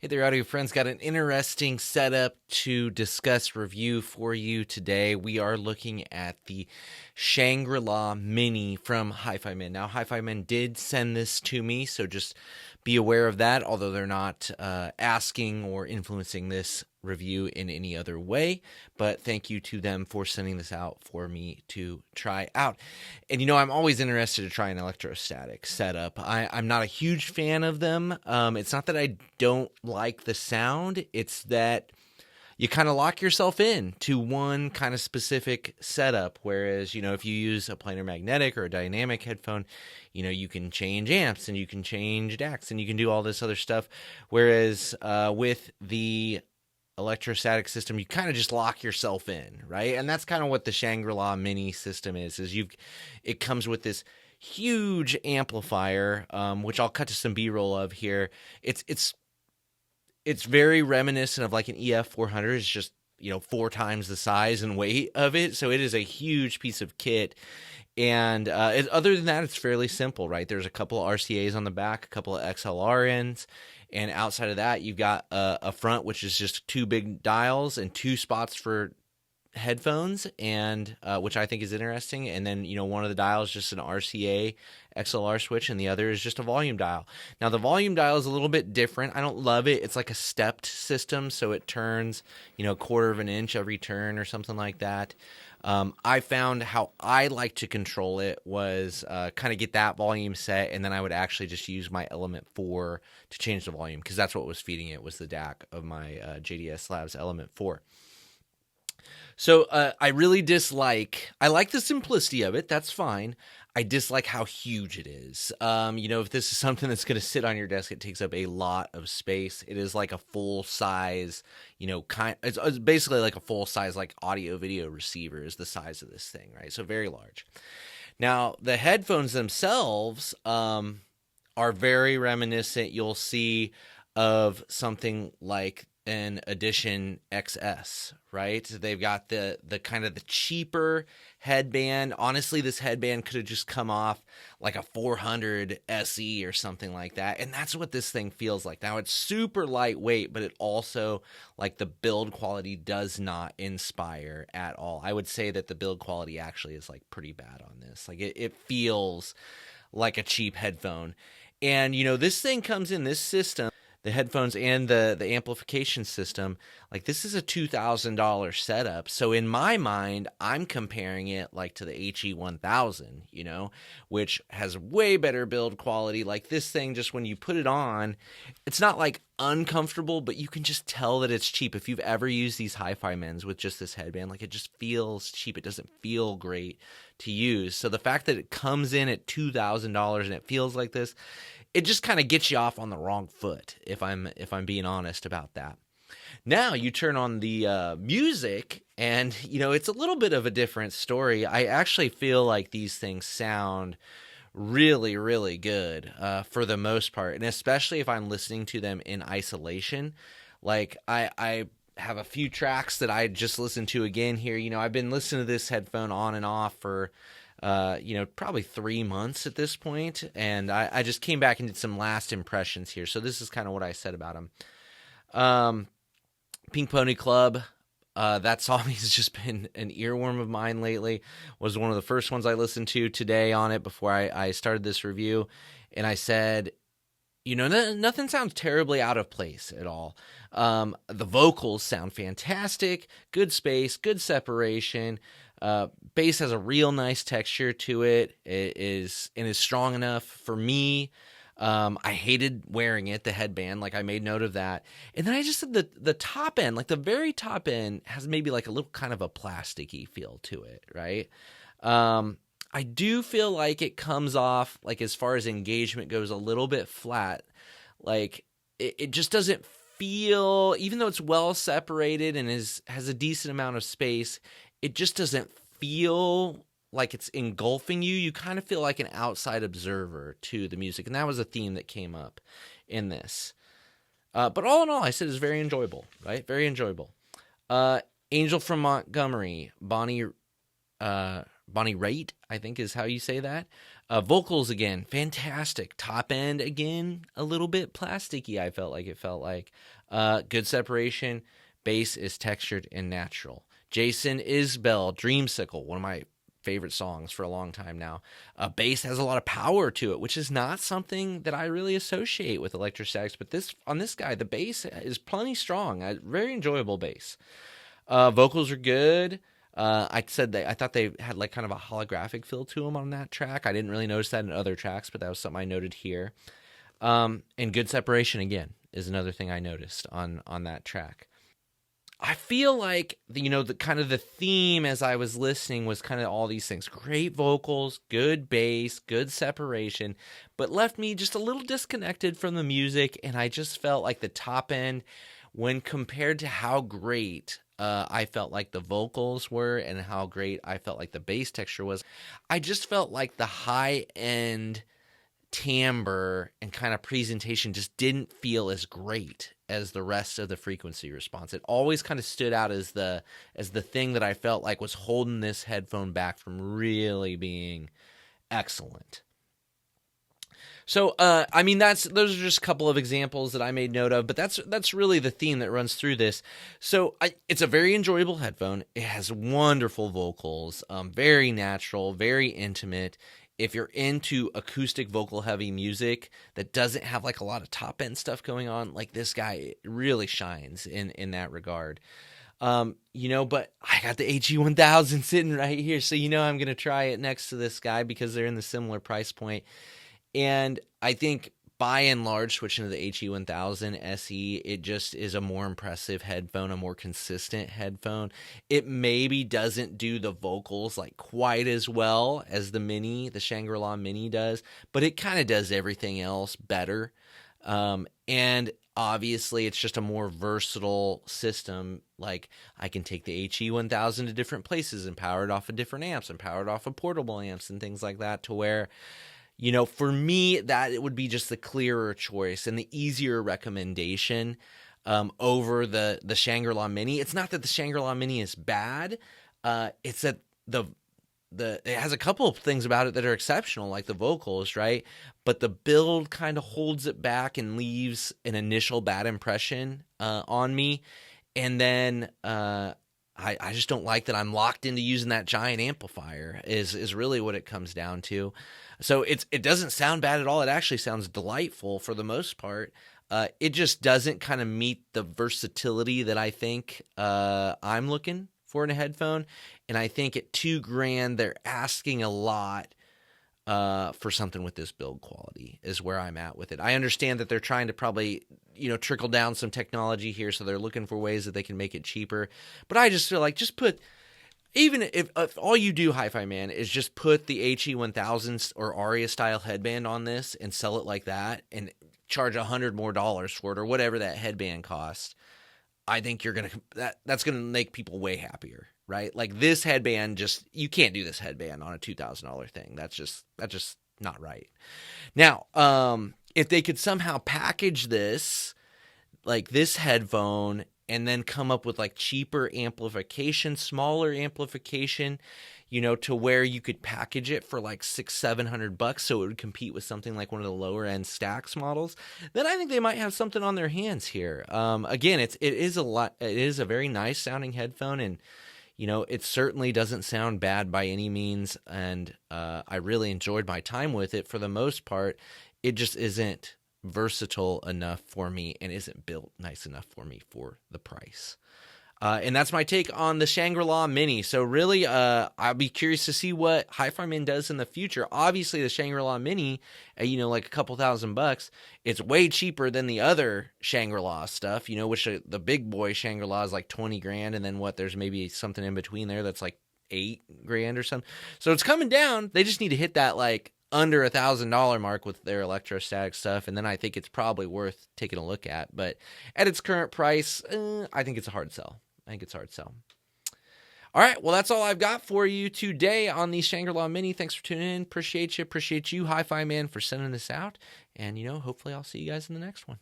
Hey there, audio friends. Got an interesting setup to discuss review for you today. We are looking at the Shangri-La Mini from Hifiman. Now, Hifiman did send this to me, so just be aware of that, although they're not asking or influencing this review in any other way. But thank you to them for sending this out for me to try out. And I'm always interested to try an electrostatic setup. I'm not a huge fan of them. It's not that I don't like the sound, it's that you kind of lock yourself in to one kind of specific setup. Whereas, if you use a planar magnetic or a dynamic headphone, you can change amps and you can change DACs and you can do all this other stuff. Whereas with the electrostatic system, you kind of just lock yourself in, right? And that's kind of what the Shangri-La Mini system is it comes with this huge amplifier, which I'll cut to some B-roll of here. It's very reminiscent of like an EF400. It's just, 4 times the size and weight of it. So it is a huge piece of kit. And other than that, it's fairly simple, right? There's a couple of RCAs on the back, a couple of XLR ends. And outside of that, you've got a front, which is just 2 big dials and 2 spots for headphones, and which I think is interesting. And then, one of the dials is just an RCA XLR switch, and the other is just a volume dial. Now, the volume dial is a little bit different. I don't love it. It's like a stepped system, so it turns, a quarter of an inch every turn or something like that. I found how I like to control it was kind of get that volume set, and then I would actually just use my Element 4 to change the volume, because that's what was feeding it, was the DAC of my JDS Labs Element 4. So I really I like the simplicity of it. That's fine. I dislike how huge it is. If this is something that's going to sit on your desk, it takes up a lot of space. It is like a full size, it's basically like a full size, like audio video receiver is the size of this thing, right? So very large. Now, the headphones themselves are very reminiscent, you'll see, of something like an Edition XS, right? They've got the kind of the cheaper headband. Honestly, this headband could have just come off like a 400 SE or something like that. And that's what this thing feels like. Now, it's super lightweight, but it also, like, the build quality does not inspire at all. I would say that the build quality actually is, like, pretty bad on this. Like, it feels like a cheap headphone. And, this thing comes in this system, the headphones and the amplification system, like, this is a $2,000 setup. So in my mind, I'm comparing it like to the HE1000, which has way better build quality. Like, this thing, just when you put it on, it's not like uncomfortable, but you can just tell that it's cheap. If you've ever used these Hifimans with just this headband, like, it just feels cheap. It doesn't feel great to use. So the fact that it comes in at $2,000 and it feels like this, it just kind of gets you off on the wrong foot, if I'm being honest about that. Now you turn on the music, and it's a little bit of a different story. I actually feel like these things sound really, really good for the most part, and especially if I'm listening to them in isolation. Like, I have a few tracks that I just listened to again here. I've been listening to this headphone on and off for probably 3 months at this point, and I just came back and did some last impressions here. So this is kind of what I said about them. Pink Pony Club, that song has just been an earworm of mine lately. Was one of the first ones I listened to today on it before I started this review, and I said, nothing sounds terribly out of place at all. The vocals sound fantastic, good space, good separation. Bass has a real nice texture to it. It is strong enough for me. I hated wearing it, the headband. Like, I made note of that. And then I just said the top end, like the very top end, has maybe like a little kind of a plasticky feel to it, right? I do feel like it comes off, like, as far as engagement goes, a little bit flat. Like, it just doesn't feel, even though it's well separated and has a decent amount of space, it just doesn't feel like it's engulfing you. You kind of feel like an outside observer to the music. And that was a theme that came up in this. But all in all, I said it's very enjoyable, right? Very enjoyable. Angel from Montgomery, MrAyrit, I think is how you say that. Vocals again, fantastic. Top end again, a little bit plasticky. I felt like. Good separation. Bass is textured and natural. Jason Isbell, Dreamsicle, one of my favorite songs for a long time now. Bass has a lot of power to it, which is not something that I really associate with electrostatics. But on this guy, the bass is plenty strong. Very enjoyable bass. Vocals are good. I thought they had like kind of a holographic feel to them on that track. I didn't really notice that in other tracks, but that was something I noted here. And good separation again is another thing I noticed on that track. I feel like the kind of the theme as I was listening was kind of all these things: great vocals, good bass, good separation, but left me just a little disconnected from the music. And I just felt like the top end, when compared to how great I felt like the vocals were and how great I felt like the bass texture was, I just felt like the high end timbre and kind of presentation just didn't feel as great as the rest of the frequency response. It always kind of stood out as the thing that I felt like was holding this headphone back from really being excellent. So, those are just a couple of examples that I made note of, but that's really the theme that runs through this. So, it's a very enjoyable headphone. It has wonderful vocals, very natural, very intimate. If you're into acoustic vocal heavy music that doesn't have like a lot of top end stuff going on, like this guy really shines in that regard. But I got the HE1000 sitting right here, so I'm going to try it next to this guy because they're in the similar price point. And I think by and large, switching to the HE1000 SE, it just is a more impressive headphone, a more consistent headphone. It maybe doesn't do the vocals like quite as well as the Shangri-La Mini does, but it kind of does everything else better. And obviously it's just a more versatile system. Like I can take the HE1000 to different places and power it off of different amps and power it off of portable amps and things like that, to where for me, that it would be just the clearer choice and the easier recommendation over the Shangri-La Mini. It's not that the Shangri-La Mini is bad. It's that it has a couple of things about it that are exceptional, like the vocals, right? But the build kind of holds it back and leaves an initial bad impression on me. And then I just don't like that I'm locked into using that giant amplifier is really what it comes down to. So it doesn't sound bad at all. It actually sounds delightful for the most part. It just doesn't kind of meet the versatility that I think I'm looking for in a headphone. And I think at $2,000, they're asking a lot for something with this build quality is where I'm at with it. I understand that they're trying to probably, trickle down some technology here. So they're looking for ways that they can make it cheaper. But I just feel like even if all you do, Hi-Fi Man, is just put the HE1000 or Aria style headband on this and sell it like that and charge $100 more for it or whatever that headband costs, I think that's gonna make people way happier, right? Like this headband, you can't do this headband on a $2,000 thing. That's just not right. Now, if they could somehow package this, like this headphone, and then come up with like cheaper amplification, smaller amplification, to where you could package it for like $600-700 so it would compete with something like one of the lower end Stax models, then I think they might have something on their hands here. Again, it is a very nice sounding headphone, and it certainly doesn't sound bad by any means, and I really enjoyed my time with it for the most part. It just isn't versatile enough for me and isn't built nice enough for me for the price. And that's my take on the Shangri-La Mini. So really, I'll be curious to see what Hi-Fi Man does in the future. Obviously, the Shangri-La Mini, like a couple $1,000, it's way cheaper than the other Shangri-La stuff, which the big boy Shangri-La is like $20,000. And then there's maybe something in between there that's like $8,000 or something. So it's coming down. They just need to hit that like under $1,000 mark with their electrostatic stuff, and then I think it's probably worth taking a look at. But at its current price, I think it's a hard sell. All right, well, that's all I've got for you today on the Shangri-La Mini. Thanks for tuning in. Appreciate you, Hi-Fi Man, for sending this out. And, hopefully I'll see you guys in the next one.